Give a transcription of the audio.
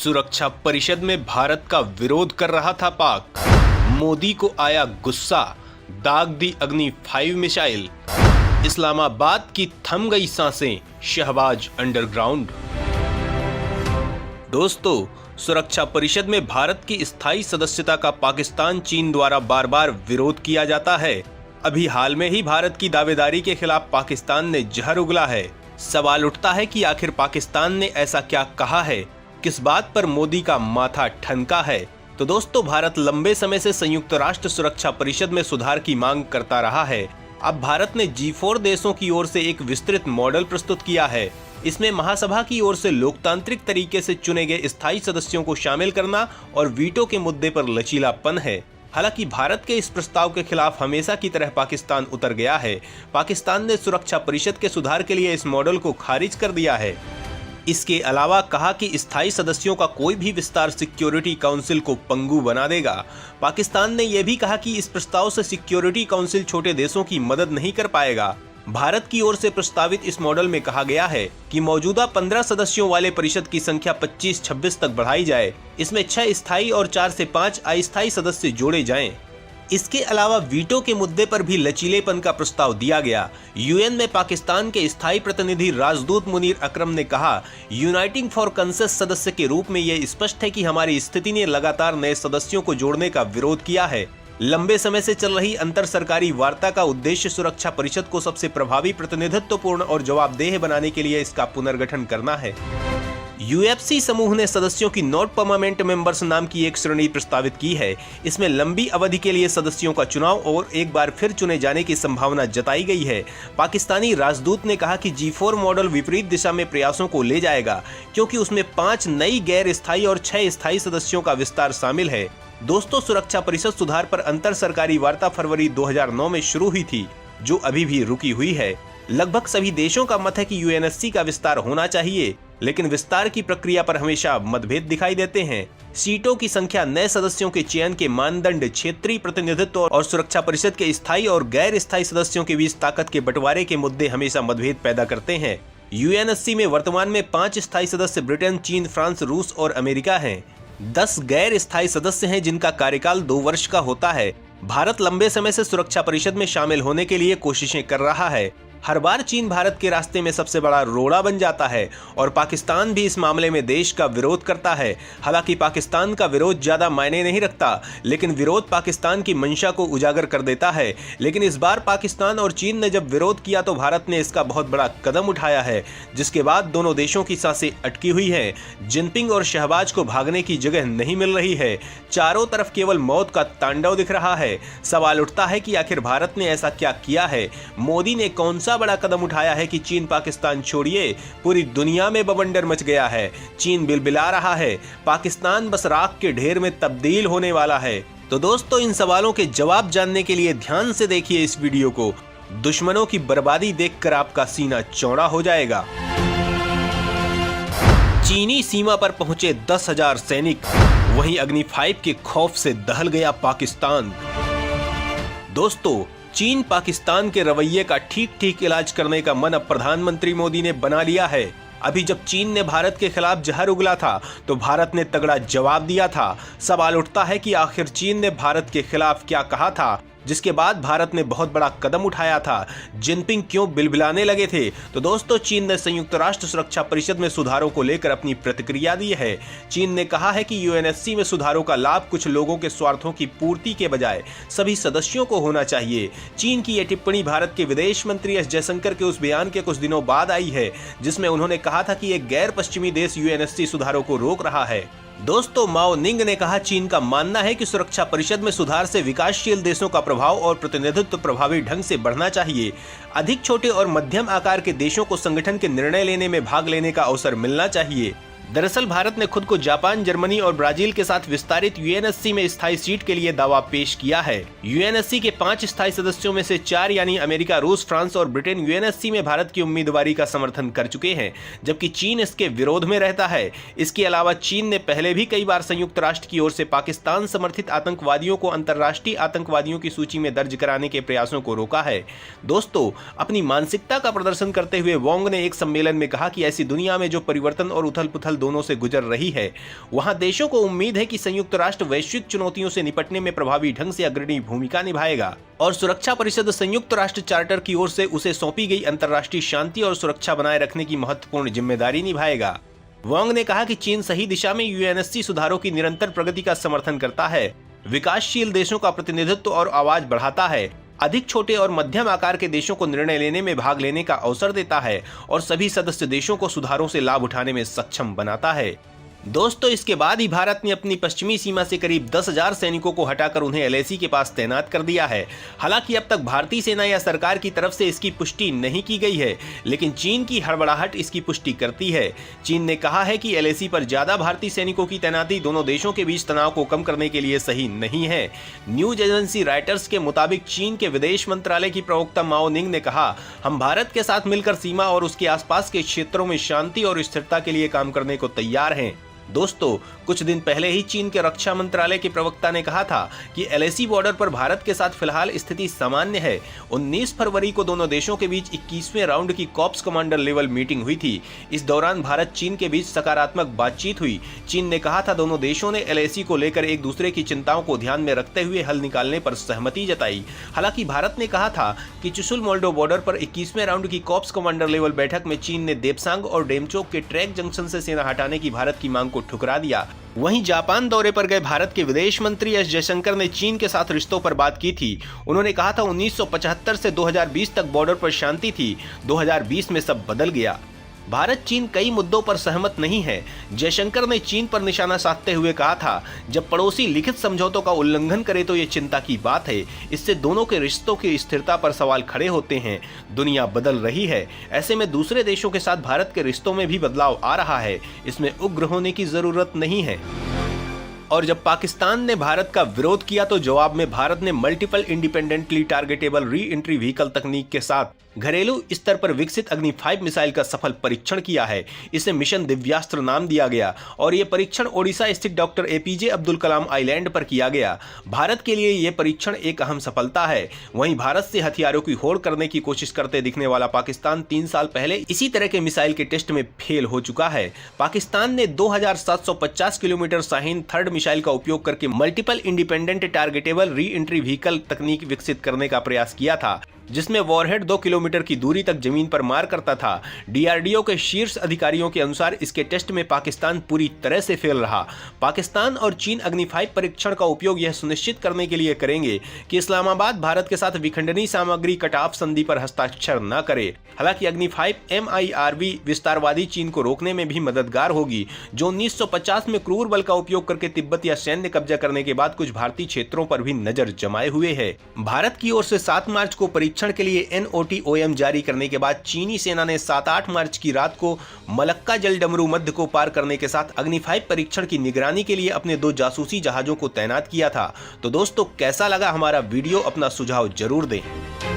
सुरक्षा परिषद में भारत का विरोध कर रहा था पाक। मोदी को आया गुस्सा, दाग दी अग्नि 5 मिसाइल। इस्लामाबाद की थम गई सांसें, शहबाज अंडरग्राउंड। दोस्तों, सुरक्षा परिषद में भारत की स्थायी सदस्यता का पाकिस्तान चीन द्वारा बार बार विरोध किया जाता है। अभी हाल में ही भारत की दावेदारी के खिलाफ पाकिस्तान ने जहर उगला है। सवाल उठता है कि आखिर पाकिस्तान ने ऐसा क्या कहा है, किस बात पर मोदी का माथा ठनका है। तो दोस्तों, भारत लंबे समय से संयुक्त राष्ट्र सुरक्षा परिषद में सुधार की मांग करता रहा है। अब भारत ने G4 देशों की ओर से एक विस्तृत मॉडल प्रस्तुत किया है। इसमें महासभा की ओर से लोकतांत्रिक तरीके से चुने गए स्थायी सदस्यों को शामिल करना और वीटो के मुद्दे पर लचीलापन है। हालांकि भारत के इस प्रस्ताव के खिलाफ हमेशा की तरह पाकिस्तान उतर गया है। पाकिस्तान ने सुरक्षा परिषद के सुधार के लिए इस मॉडल को खारिज कर दिया है। इसके अलावा कहा कि स्थायी सदस्यों का कोई भी विस्तार सिक्योरिटी काउंसिल को पंगु बना देगा। पाकिस्तान ने यह भी कहा कि इस प्रस्ताव से सिक्योरिटी काउंसिल छोटे देशों की मदद नहीं कर पाएगा। भारत की ओर से प्रस्तावित इस मॉडल में कहा गया है कि मौजूदा 15 सदस्यों वाले परिषद की संख्या 25-26 तक बढ़ाई जाए। इसमें 6 स्थायी और 4 से 5 अस्थायी सदस्य जोड़े जाएं। इसके अलावा वीटो के मुद्दे पर भी लचीलेपन का प्रस्ताव दिया गया। यूएन में पाकिस्तान के स्थायी प्रतिनिधि राजदूत मुनीर अकरम ने कहा, यूनाइटिंग फॉर कंसेंसस सदस्य के रूप में यह स्पष्ट है कि हमारी स्थिति ने लगातार नए सदस्यों को जोड़ने का विरोध किया है। लंबे समय से चल रही अंतर सरकारी वार्ता का उद्देश्य सुरक्षा परिषद को सबसे प्रभावी, प्रतिनिधित्वपूर्ण और जवाबदेह बनाने के लिए इसका पुनर्गठन करना है। यूएफसी समूह ने सदस्यों की नॉट परमानेंट मेंबर्स नाम की एक श्रेणी प्रस्तावित की है। इसमें लंबी अवधि के लिए सदस्यों का चुनाव और एक बार फिर चुने जाने की संभावना जताई गई है। पाकिस्तानी राजदूत ने कहा कि G4 मॉडल विपरीत दिशा में प्रयासों को ले जाएगा, क्योंकि उसमें 5 नई गैर स्थायी और 6 स्थायी सदस्यों का विस्तार शामिल है। दोस्तों, सुरक्षा परिषद सुधार पर अंतर सरकारी वार्ता फरवरी 2009 में शुरू हुई थी, जो अभी भी रुकी हुई है। लगभग सभी देशों का मत है कि यूएनएससी का विस्तार होना चाहिए, लेकिन विस्तार की प्रक्रिया पर हमेशा मतभेद दिखाई देते हैं। सीटों की संख्या, नए सदस्यों के चयन के मानदंड, क्षेत्रीय प्रतिनिधित्व और सुरक्षा परिषद के स्थायी और गैर स्थायी सदस्यों के बीच ताकत के बंटवारे के मुद्दे हमेशा मतभेद पैदा करते हैं। यूएनएससी में वर्तमान में 5 स्थायी सदस्य ब्रिटेन, चीन, फ्रांस, रूस और अमेरिका हैं। 10 गैर स्थायी सदस्य हैं जिनका कार्यकाल 2 वर्ष का होता है। भारत लंबे समय से सुरक्षा परिषद में शामिल होने के लिए कोशिशें कर रहा है। हर बार चीन भारत के रास्ते में सबसे बड़ा रोड़ा बन जाता है और पाकिस्तान भी इस मामले में देश का विरोध करता है। हालांकि पाकिस्तान का विरोध ज्यादा मायने नहीं रखता, लेकिन विरोध पाकिस्तान की मंशा को उजागर कर देता है। लेकिन इस बार पाकिस्तान और चीन ने जब विरोध किया तो भारत ने इसका बहुत बड़ा कदम उठाया है, जिसके बाद दोनों देशों की सांसें अटकी हुई हैं। जिनपिंग और शहबाज को भागने की जगह नहीं मिल रही है। चारों तरफ केवल मौत का तांडव दिख रहा है। सवाल उठता है कि आखिर भारत ने ऐसा क्या किया है? मोदी ने कौन सा बड़ा कदम उठाया है कि चीन पाकिस्तान छोड़िए, पूरी दुनिया में बवंडर मच गया है। चीन बिलबिला रहा है, पाकिस्तान बस राख के ढेर में तब्दील होने वाला है। तो दोस्तों, इन सवालों के जवाब जानने के लिए ध्यान से देखिए इस वीडियो को। दुश्मनों की बर्बादी देखकर आपका सीना चौड़ा हो जाएगा। चीनी सीमा पर पहुंचे 10,000 सैनिक, वहीं अग्नि 5 के खौफ से दहल गया पाकिस्तान। दोस्तों, चीन पाकिस्तान के रवैये का ठीक ठीक इलाज करने का मन अब प्रधानमंत्री मोदी ने बना लिया है। अभी जब चीन ने भारत के खिलाफ जहर उगला था तो भारत ने तगड़ा जवाब दिया था। सवाल उठता है कि आखिर चीन ने भारत के खिलाफ क्या कहा था, जिसके बाद भारत ने बहुत बड़ा कदम उठाया था। जिनपिंग क्यों बिलबिलाने लगे थे? तो दोस्तों, चीन ने संयुक्त राष्ट्र सुरक्षा परिषद में सुधारों को लेकर अपनी प्रतिक्रिया दी है। चीन ने कहा है कि यूएनएससी में सुधारों का लाभ कुछ लोगों के स्वार्थों की पूर्ति के बजाय सभी सदस्यों को होना चाहिए। चीन की यह टिप्पणी भारत के विदेश मंत्री एस जयशंकर के उस बयान के कुछ दिनों बाद आई है, जिसमें उन्होंने कहा था कि एक गैर पश्चिमी देश यूएनएससी सुधारों को रोक रहा है। दोस्तों, माओ निंग ने कहा, चीन का मानना है कि सुरक्षा परिषद में सुधार से विकासशील देशों का प्रभाव और प्रतिनिधित्व प्रभावी ढंग से बढ़ना चाहिए। अधिक छोटे और मध्यम आकार के देशों को संगठन के निर्णय लेने में भाग लेने का अवसर मिलना चाहिए। दरअसल भारत ने खुद को जापान, जर्मनी और ब्राजील के साथ विस्तारित यूएनएससी में स्थायी सीट के लिए दावा पेश किया है। यूएनएससी के 5 स्थायी सदस्यों में से 4 यानी अमेरिका, रूस, फ्रांस और ब्रिटेन यूएनएससी में भारत की उम्मीदवारी का समर्थन कर चुके हैं, जबकि चीन इसके विरोध में रहता है। इसके अलावा चीन ने पहले भी कई बार संयुक्त राष्ट्र की ओर से पाकिस्तान समर्थित आतंकवादियों को अंतर्राष्ट्रीय आतंकवादियों की सूची में दर्ज कराने के प्रयासों को रोका है। दोस्तों, अपनी मानसिकता का प्रदर्शन करते हुए वोंग ने एक सम्मेलन में कहा कि ऐसी दुनिया में जो परिवर्तन और उथल पुथल पल दोनों से गुजर रही है, वहां देशों को उम्मीद है कि संयुक्त राष्ट्र वैश्विक चुनौतियों से निपटने में प्रभावी ढंग से अग्रणी भूमिका निभाएगा और सुरक्षा परिषद संयुक्त राष्ट्र चार्टर की ओर से उसे सौंपी गई अंतर्राष्ट्रीय शांति और सुरक्षा बनाए रखने की महत्वपूर्ण जिम्मेदारी निभाएगा। वांग ने कहा कि चीन सही दिशा में यूएनएससी सुधारों की निरंतर प्रगति का समर्थन करता है, विकासशील देशों का प्रतिनिधित्व और आवाज बढ़ाता है, अधिक छोटे और मध्यम आकार के देशों को निर्णय लेने में भाग लेने का अवसर देता है और सभी सदस्य देशों को सुधारों से लाभ उठाने में सक्षम बनाता है। दोस्तों, इसके बाद ही भारत ने अपनी पश्चिमी सीमा से करीब 10,000 सैनिकों को हटाकर उन्हें एलएसी के पास तैनात कर दिया है। हालांकि अब तक भारतीय सेना या सरकार की तरफ से इसकी पुष्टि नहीं की गई है, लेकिन चीन की हड़बड़ाहट इसकी पुष्टि करती है। चीन ने कहा है कि एलएसी पर ज्यादा भारतीय सैनिकों की तैनाती दोनों देशों के बीच तनाव को कम करने के लिए सही नहीं है। न्यूज एजेंसी रॉयटर्स के मुताबिक चीन के विदेश मंत्रालय की प्रवक्ता माओ निंग ने कहा, हम भारत के साथ मिलकर सीमा और उसके आसपास के क्षेत्रों में शांति और स्थिरता के लिए काम करने को तैयार हैं। दोस्तों, कुछ दिन पहले ही चीन के रक्षा मंत्रालय के प्रवक्ता ने कहा था कि एलएसी बॉर्डर पर भारत के साथ फिलहाल स्थिति सामान्य है। 19 फरवरी को दोनों देशों के बीच 21वें राउंड की कॉर्प्स कमांडर लेवल मीटिंग हुई थी। इस दौरान भारत चीन के बीच सकारात्मक बातचीत हुई। चीन ने कहा था दोनों देशों ने एलएसी को लेकर एक दूसरे की चिंताओं को ध्यान में रखते हुए हल निकालने पर सहमति जताई। हालांकि भारत ने कहा था कि चुशुल मोल्डो बॉर्डर पर 21वें राउंड की कॉर्प्स कमांडर लेवल बैठक में चीन ने देपसांग और डेमचोक के ट्रैक जंक्शन से सेना हटाने की भारत की मांग को ठुकरा दिया। वहीं जापान दौरे पर गए भारत के विदेश मंत्री एस जयशंकर ने चीन के साथ रिश्तों पर बात की थी। उन्होंने कहा था 1975 से 2020 तक बॉर्डर पर शांति थी, 2020 में सब बदल गया। भारत चीन कई मुद्दों पर सहमत नहीं है। जयशंकर ने चीन पर निशाना साधते हुए कहा था, जब पड़ोसी लिखित समझौतों का उल्लंघन करे तो ये चिंता की बात है। इससे दोनों के रिश्तों की स्थिरता पर सवाल खड़े होते हैं। दुनिया बदल रही है, ऐसे में दूसरे देशों के साथ भारत के रिश्तों में भी बदलाव आ रहा है। इसमें उग्र होने की जरूरत नहीं है। और जब पाकिस्तान ने भारत का विरोध किया तो जवाब में भारत ने multiple independently targetable re entry vehicle तकनीक के साथ घरेलू स्तर पर विकसित अग्नि 5 मिसाइल का सफल परीक्षण किया है। इसे मिशन दिव्यास्त्र नाम दिया गया और यह परीक्षण ओडिशा स्थित doctor APJ Abdul Kalam island पर किया गया। भारत के लिए यह परीक्षण एक अहम सफलता है। वहीं भारत से हथियारों की होड़ करने की कोशिश करते दिखने वाला पाकिस्तान 3 साल पहले इसी तरह के मिसाइल के टेस्ट में फेल हो चुका है। पाकिस्तान ने 2750 किलोमीटर शाहीन थर्ड मिसाइल का उपयोग करके multiple independent targetable re entry vehicle तकनीक विकसित करने का प्रयास किया था, जिसमें वॉरहेड 2 किलोमीटर की दूरी तक जमीन पर मार करता था। डीआरडीओ के शीर्ष अधिकारियों के अनुसार इसके टेस्ट में पाकिस्तान पूरी तरह से फेल रहा। पाकिस्तान और चीन अग्नि 5 परीक्षण का उपयोग यह सुनिश्चित करने के लिए करेंगे कि इस्लामाबाद भारत के साथ विखंडनी सामग्री कटाफ संधि पर हस्ताक्षर न करे। हालांकि अग्नि 5 MIRV विस्तारवादी चीन को रोकने में भी मददगार होगी, जो 1950 में क्रूर बल का उपयोग करके तिब्बत या सैन्य कब्जा करने के बाद कुछ भारतीय क्षेत्रों पर भी नजर जमाए हुए है। भारत की ओर से 7 मार्च को परीक्षण के लिए NOTOM जारी करने के बाद चीनी सेना ने 7-8 मार्च की रात को मलक्का जल डमरू मध्य को पार करने के साथ अग्नि 5 परीक्षण की निगरानी के लिए अपने 2 जासूसी जहाजों को तैनात किया था। तो दोस्तों, कैसा लगा हमारा वीडियो? अपना सुझाव जरूर दें।